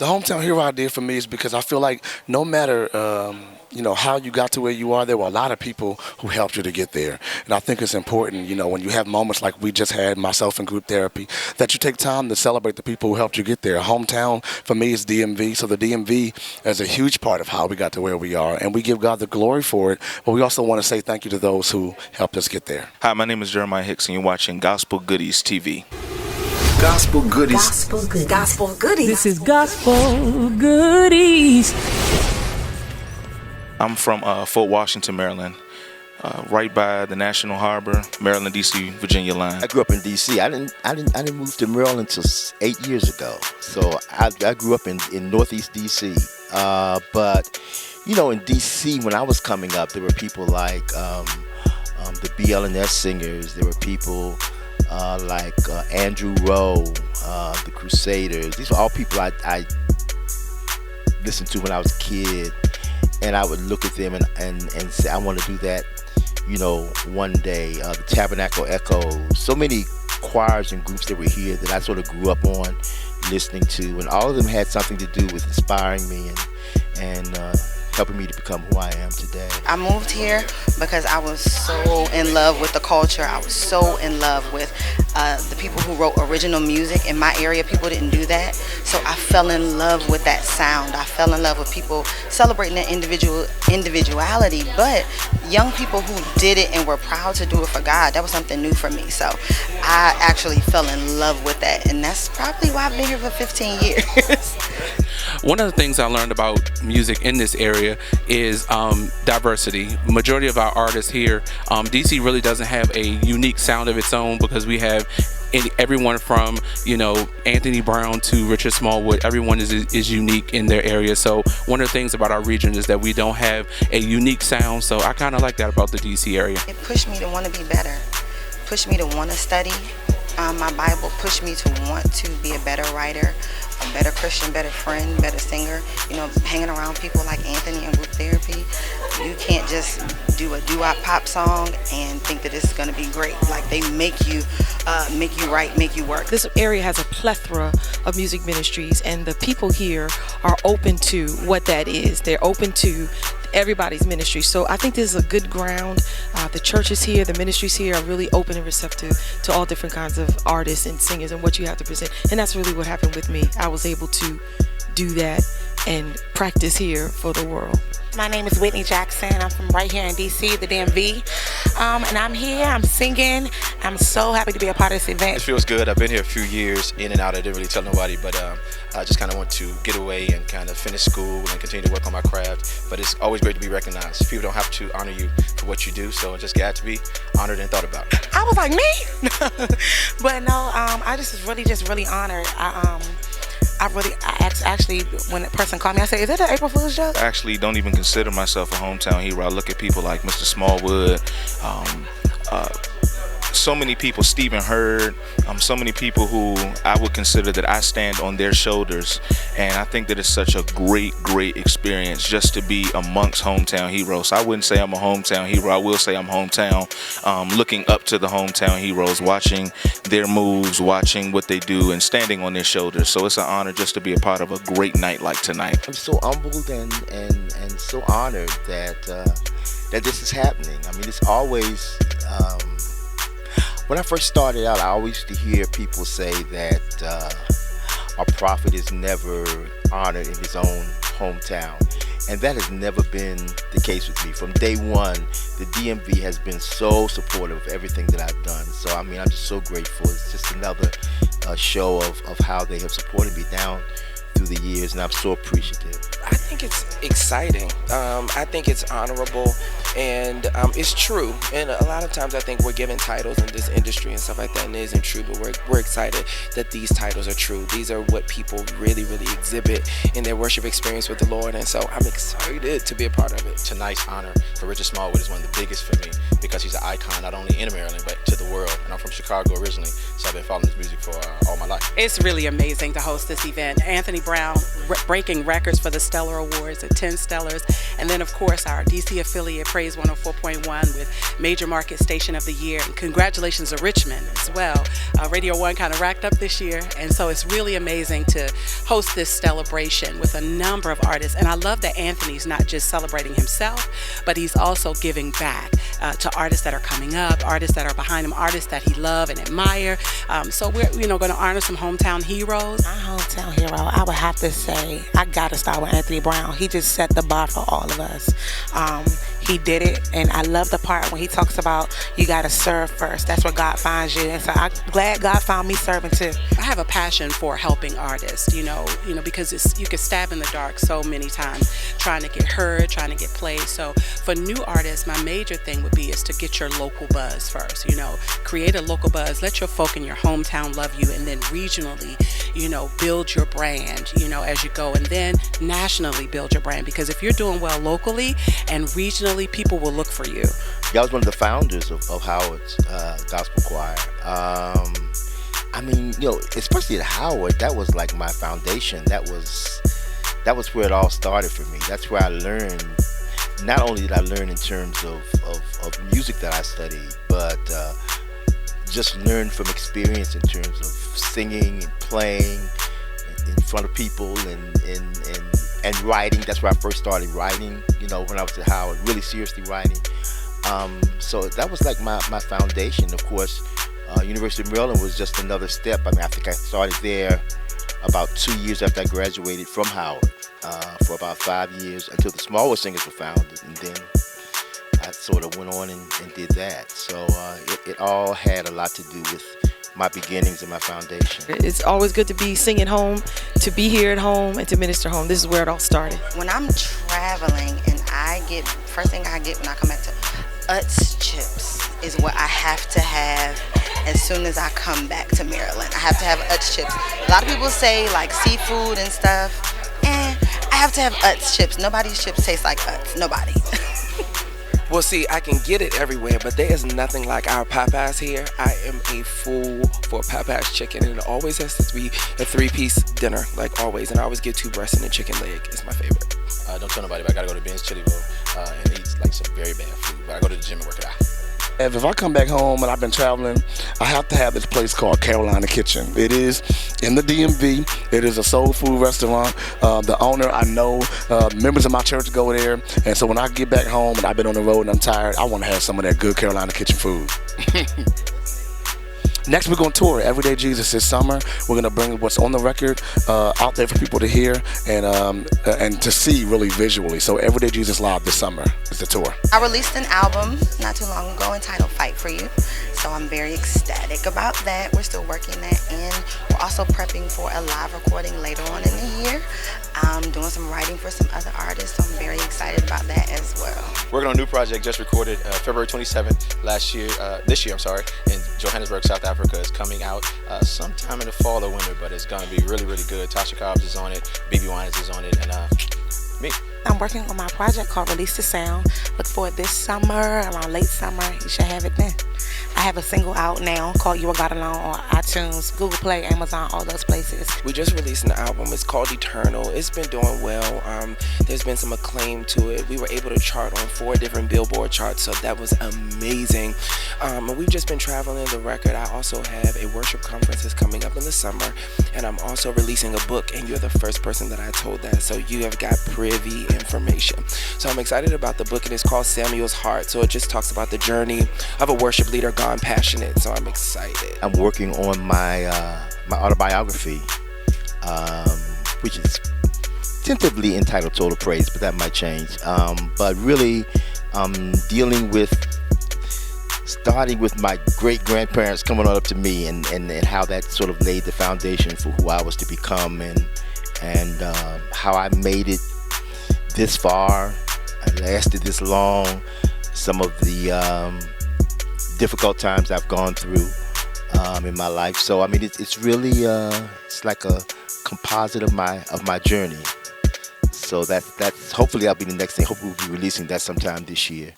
The hometown hero idea for me is because I feel like no matter how you got to where you are, there were a lot of people who helped you to get there. And I think it's important, when you have moments like we just had, myself in group therapy, that you take time to celebrate the people who helped you get there. Hometown for me is DMV, so the DMV is a huge part of how we got to where we are, and we give God the glory for it. But we also want to say thank you to those who helped us get there. Hi, my name is Jarmel Hicks, and you're watching Gospel Goodies TV. Gospel Goodies. Gospel Goodies. Gospel Goodies. This is Gospel Goodies. I'm from Fort Washington, Maryland, right by the National Harbor, Maryland, D.C., Virginia line. I grew up in D.C. I didn't move to Maryland until 8 years ago. So I grew up in Northeast D.C. But in D.C. when I was coming up, there were people like the BLNS singers. There were people like Andrew Rowe, the Crusaders. These were all people I listened to when I was a kid, and I would look at them and say, I want to do that, one day. The Tabernacle Echoes, so many choirs and groups that were here that I sort of grew up on listening to, and all of them had something to do with inspiring me and helping me to become who I am today. I moved here because I was so in love with the culture. I was so in love with the people who wrote original music. In my area, people didn't do that. So I fell in love with that sound. I fell in love with people celebrating their individuality, but young people who did it and were proud to do it for God. That was something new for me. So I actually fell in love with that, and that's probably why I've been here for 15 years. One of the things I learned about music in this area is diversity. Majority of our artists here, DC really doesn't have a unique sound of its own, because we have everyone from Anthony Brown to Richard Smallwood. Everyone is unique in their area. So one of the things about our region is that we don't have a unique sound. So I kind of like that about the DC area. It pushed me to want to be better, pushed me to want to study my Bible, pushed me to want to be a better writer, a better Christian, better friend, better singer. Hanging around people like Anthony in group therapy, you can't just do a doo-wop pop song and think that it's going to be great. Like, they make you write, make you work. This area has a plethora of music ministries, and the people here are open to what that is. They're open to everybody's ministry. So I think this is a good ground. The churches here, the ministries here are really open and receptive to all different kinds of artists and singers and what you have to present. And that's really what happened with me. I was able to do that and practice here for the world. My name is Whitney Jackson. I'm from right here in D.C., the DMV. And I'm here, I'm singing. I'm so happy to be a part of this event. It feels good. I've been here a few years, in and out. I didn't really tell nobody, but I just kind of want to get away and kind of finish school and continue to work on my craft. But it's always great to be recognized. People don't have to honor you for what you do, so I'm just glad to be honored and thought about. I was like, me? But no, I just was really honored. Actually, when a person called me, I said, is that an April Fool's joke? I actually don't even consider myself a hometown hero. I look at people like Mr. Smallwood, so many people, Stephen Hurd, so many people who I would consider that I stand on their shoulders. And I think that it's such a great experience just to be amongst hometown heroes. So I wouldn't say I'm a hometown hero. I will say I'm hometown, looking up to the hometown heroes, watching their moves, watching what they do, and standing on their shoulders. So it's an honor just to be a part of a great night like tonight. I'm so humbled and so honored that this is happening. I mean, it's always... when I first started out, I always used to hear people say that a prophet is never honored in his own hometown. And that has never been the case with me. From day one, the DMV has been so supportive of everything that I've done. So, I mean, I'm just so grateful. It's just another show of how they have supported me down through the years, and I'm so appreciative. I think it's exciting. I think it's honorable, and it's true. And a lot of times I think we're given titles in this industry and stuff like that, and it isn't true, but we're excited that these titles are true. These are what people really exhibit in their worship experience with the Lord, and so I'm excited to be a part of it. Tonight's honor for Richard Smallwood is one of the biggest for me, because he's an icon not only in Maryland but to the world. And I'm from Chicago originally, so I've been following his music for all my life. It's really amazing to host this event. Anthony Brown breaking records for the Stellar Awards, the 10 Stellars, and then of course our DC affiliate Praise 104.1 with Major Market Station of the Year. And congratulations to Richmond as well. Radio 1 kind of racked up this year, and so it's really amazing to host this Stellarbration with a number of artists. And I love that Anthony's not just celebrating himself, but he's also giving back to artists that are coming up, artists that are behind him, artists that he loves and admire. So we're going to honor some hometown heroes. My hometown hero, I would have to say, I got to start with Anthony Brown. He just set the bar for all of us. He did it, and I love the part when he talks about you got to serve first. That's where God finds you, and so I'm glad God found me serving too. I have a passion for helping artists, because you can stab in the dark so many times, trying to get heard, trying to get played. So for new artists, my major thing would be is to get your local buzz first. Create a local buzz, let your folk in your hometown love you, and then regionally, build your brand, as you go, and then nationally build your brand. Because if you're doing well locally and regionally, people will look for you. Yeah, I was one of the founders of Howard's Gospel Choir. Especially at Howard, that was like my foundation. That was where it all started for me. That's where I learned. Not only did I learn in terms of music that I studied, but just learn from experience in terms of singing and playing in front of people and writing. That's where I first started writing, when I was at Howard, really seriously writing. So that was like my foundation. Of course, University of Maryland was just another step. I think I started there about 2 years after I graduated from Howard, for about 5 years until the Smallwood Singers were founded, and then I sort of went on and did that. So it all had a lot to do with my beginnings and my foundation. It's always good to be singing home, to be here at home, and to minister home. This is where it all started. When I'm traveling and first thing I get when I come back to Utz chips is what I have to have as soon as I come back to Maryland. I have to have Utz chips. A lot of people say like seafood and stuff, and I have to have Utz chips. Nobody's chips taste like Utz. Nobody. Well, see, I can get it everywhere, but there is nothing like our Popeyes here. I am a fool for Popeyes chicken, and it always has to be a 3-piece dinner, like always. And I always get 2 breasts and a chicken leg. It's my favorite. Don't tell nobody, but I gotta go to Ben's Chili Bowl and eat like some very bad food. But I go to the gym and work it out. If I come back home and I've been traveling, I have to have this place called Carolina Kitchen. It is in the DMV. It is a soul food restaurant. The owner, I know, members of my church go there. And so when I get back home and I've been on the road and I'm tired, I want to have some of that good Carolina Kitchen food. Next, we're going to tour Everyday Jesus this summer. We're going to bring what's on the record out there for people to hear and to see really visually. So Everyday Jesus Live this summer is the tour. I released an album not too long ago entitled Fight For You. So I'm very ecstatic about that. We're still working that in. We're also prepping for a live recording later on in the year. I'm doing some writing for some other artists, so I'm very excited about that as well. Working on a new project just recorded February 27th this year, in Johannesburg, South Africa. It's coming out sometime in the fall or winter, but it's going to be really, really good. Tasha Cobbs is on it, BB Wines is on it, and me. I'm working on my project called Release the Sound. Look for it this summer, around late summer. You should have it then. I have a single out now called You Are God Alone on iTunes, Google Play, Amazon, all those places. We just released an album. It's called Eternal. It's been doing well. There's been some acclaim to it. We were able to chart on 4 different Billboard charts, so that was amazing. And we've just been traveling the record. I also have a worship conference that's coming up in the summer, and I'm also releasing a book, and you're the first person that I told that, so you have got privy information. So I'm excited about the book, and it's called Samuel's Heart. So it just talks about the journey of a worship leader gone passionate. So I'm excited. I'm working on my autobiography, which is tentatively entitled Total Praise, but that might change. But really, starting with my great-grandparents coming on up to me and how that sort of laid the foundation for who I was to become and how I made it this far, I lasted this long, some of the difficult times I've gone through in my life. So I mean, it's really it's like a composite of my journey. So that's hopefully that'll be the next thing. Hopefully we'll be releasing that sometime this year.